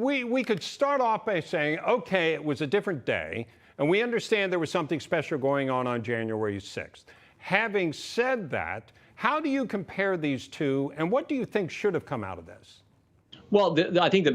we could start off by saying, okay, it was a different day, and we understand there was something special going on January 6th. Having said that, how do you compare these two, and what do you think should have come out of this? Well, I think the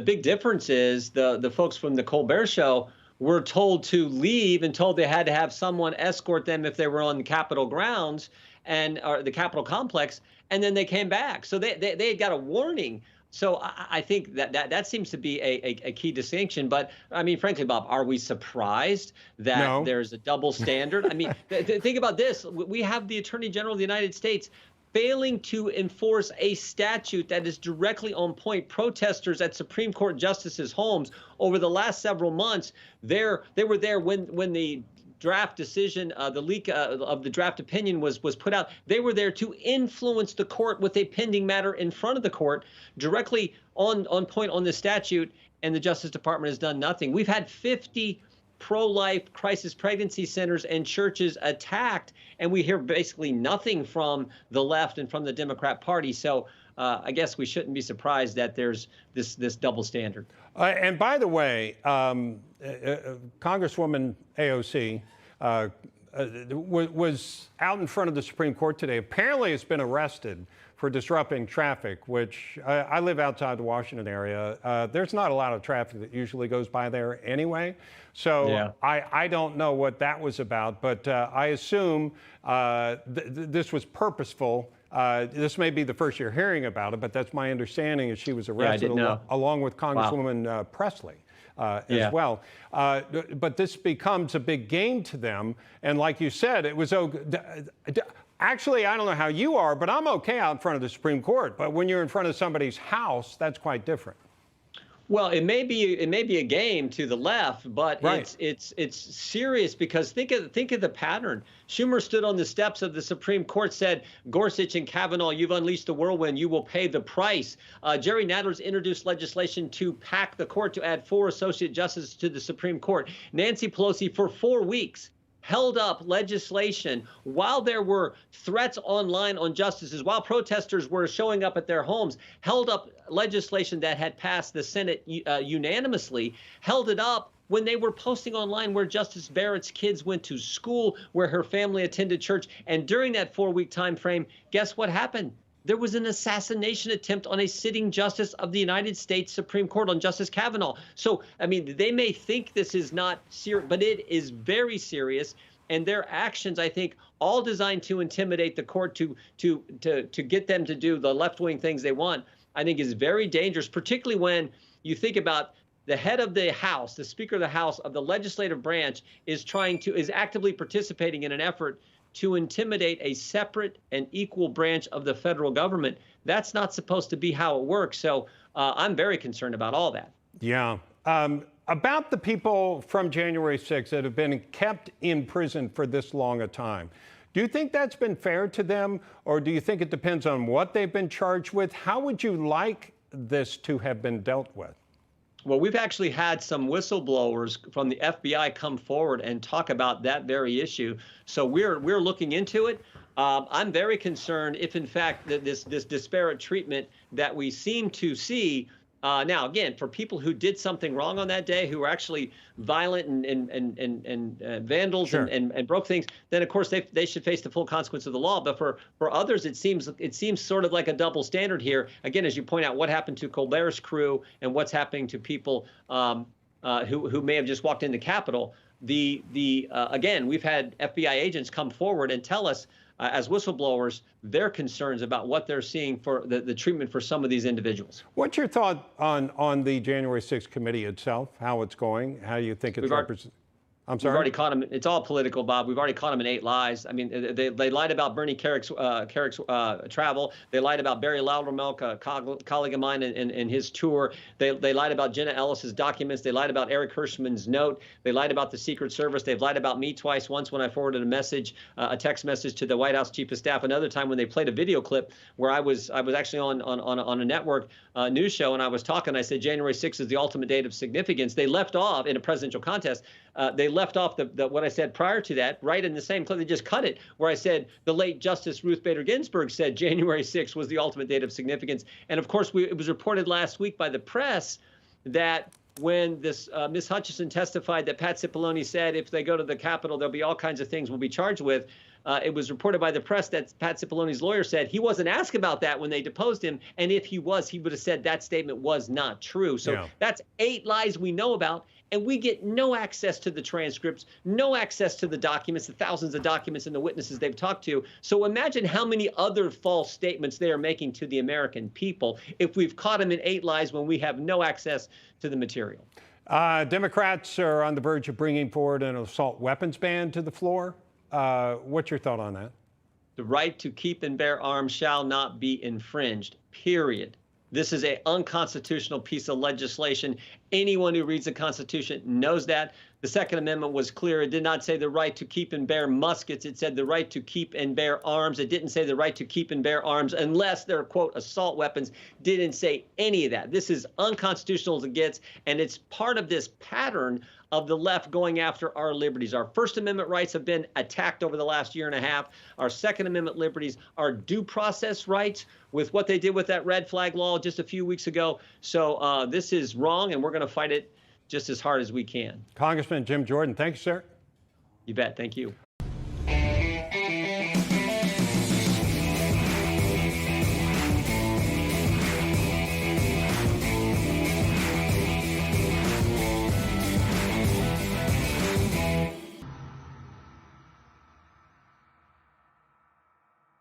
big difference is the folks from the Colbert Show were told to leave and told they had to have someone escort them if they were on the Capitol grounds or the Capitol complex, and then they came back. So they had got a warning. So I think that seems to be a key distinction. But I mean, frankly, Bob, are we surprised that there's a double standard? I mean, think about this. We have the Attorney General of the United States failing to enforce a statute that is directly on point. Protesters at Supreme Court justices' homes over the last several months, they were there when the draft decision, the leak of the draft opinion was put out. They were there to influence the court with a pending matter in front of the court, directly on point on the statute, and the Justice Department has done nothing. We've had 50 pro-life crisis pregnancy centers and churches attacked, and we hear basically nothing from the left and from the Democrat Party. So I guess we shouldn't be surprised that there's this double standard. And by the way, Congresswoman AOC was out in front of the Supreme Court today. Apparently has been arrested for disrupting traffic, which I live outside the Washington area. There's not a lot of traffic that usually goes by there anyway. So yeah. I don't know what that was about, but I assume this was purposeful. This may be the first you're hearing about it, but that's my understanding is she was arrested along with Congresswoman Presley. As well. But this becomes a big game to them. And like you said, it was actually, I don't know how you are, but I'm okay out in front of the Supreme Court. But when you're in front of somebody's house, that's quite different. Well, it may be a game to the left, but it's serious because think of the pattern. Schumer stood on the steps of the Supreme Court, said, Gorsuch and Kavanaugh, you've unleashed the whirlwind. You will pay the price. Jerry Nadler's introduced legislation to pack the court to add 4 associate justices to the Supreme Court. Nancy Pelosi, for 4 weeks, held up legislation while there were threats online on justices, while protesters were showing up at their homes, held up legislation that had passed the Senate unanimously, held it up when they were posting online where Justice Barrett's kids went to school, where her family attended church. And during that 4-week time frame, guess what happened? There was an assassination attempt on a sitting justice of the United States Supreme Court, on Justice Kavanaugh. So, I mean, they may think this is not serious, but it is very serious. And their actions, I think, all designed to intimidate the court to get them to do the left-wing things they want, I think is very dangerous, particularly when you think about the head of the House, the Speaker of the House of the legislative branch is actively participating in an effort to intimidate a separate and equal branch of the federal government. That's not supposed to be how it works. So I'm very concerned about all that. Yeah. About the people from January 6th that have been kept in prison for this long a time, do you think that's been fair to them, or do you think it depends on what they've been charged with? How would you like this to have been dealt with? Well, we've actually had some whistleblowers from the FBI come forward and talk about that very issue. So we're looking into it. I'm very concerned if, in fact, this disparate treatment that we seem to see. Now, again, for people who did something wrong on that day, who were actually violent and vandals and broke things, then of course they should face the full consequence of the law. But for others, it seems sort of like a double standard here. Again, as you point out, what happened to Colbert's crew and what's happening to people who may have just walked into Capitol. Again, we've had FBI agents come forward and tell us, as whistleblowers, their concerns about what they're seeing for the treatment for some of these individuals. What's your thought on the January 6th committee itself, how it's going, how you think it's represented? I'm sorry? We've already caught them. It's all political, Bob. We've already caught them in 8 lies. I mean, they lied about Bernie Kerrick's travel. They lied about Barry Loudermilk, a colleague of mine, and his tour. They lied about Jenna Ellis's documents. They lied about Eric Hirschman's note. They lied about the Secret Service. They've lied about me twice. Once when I forwarded a text message to the White House Chief of Staff. Another time when they played a video clip where I was actually on a network news show, and I was talking. I said January 6th is the ultimate date of significance. They left off in a presidential contest. they left off what I said prior to that, right in the same clip. They just cut it where I said the late Justice Ruth Bader Ginsburg said January 6th was the ultimate date of significance. And of course, it was reported last week by the press that when this Ms. Hutchison testified that Pat Cipollone said if they go to the Capitol, there'll be all kinds of things we'll be charged with. It was reported by the press that Pat Cipollone's lawyer said he wasn't asked about that when they deposed him. And if he was, he would have said that statement was not true. So that's 8 lies we know about. And we get no access to the transcripts, no access to the documents, the thousands of documents and the witnesses they've talked to. So imagine how many other false statements they are making to the American people if we've caught them in 8 lies when we have no access to the material. Democrats are on the verge of bringing forward an assault weapons ban to the floor. What's your thought on that? The right to keep and bear arms shall not be infringed, period. This is an unconstitutional piece of legislation. Anyone who reads the Constitution knows that. The Second Amendment was clear. It did not say the right to keep and bear muskets. It said the right to keep and bear arms. It didn't say the right to keep and bear arms unless they're, quote, assault weapons. Didn't say any of that. This is unconstitutional as it gets, and it's part of this pattern of the left going after our liberties. Our First Amendment rights have been attacked over the last year and a half. Our Second Amendment liberties, our due process rights with what they did with that red flag law just a few weeks ago. So this is wrong, and we're going to fight it just as hard as we can. Congressman Jim Jordan, thank you, sir. You bet. Thank you.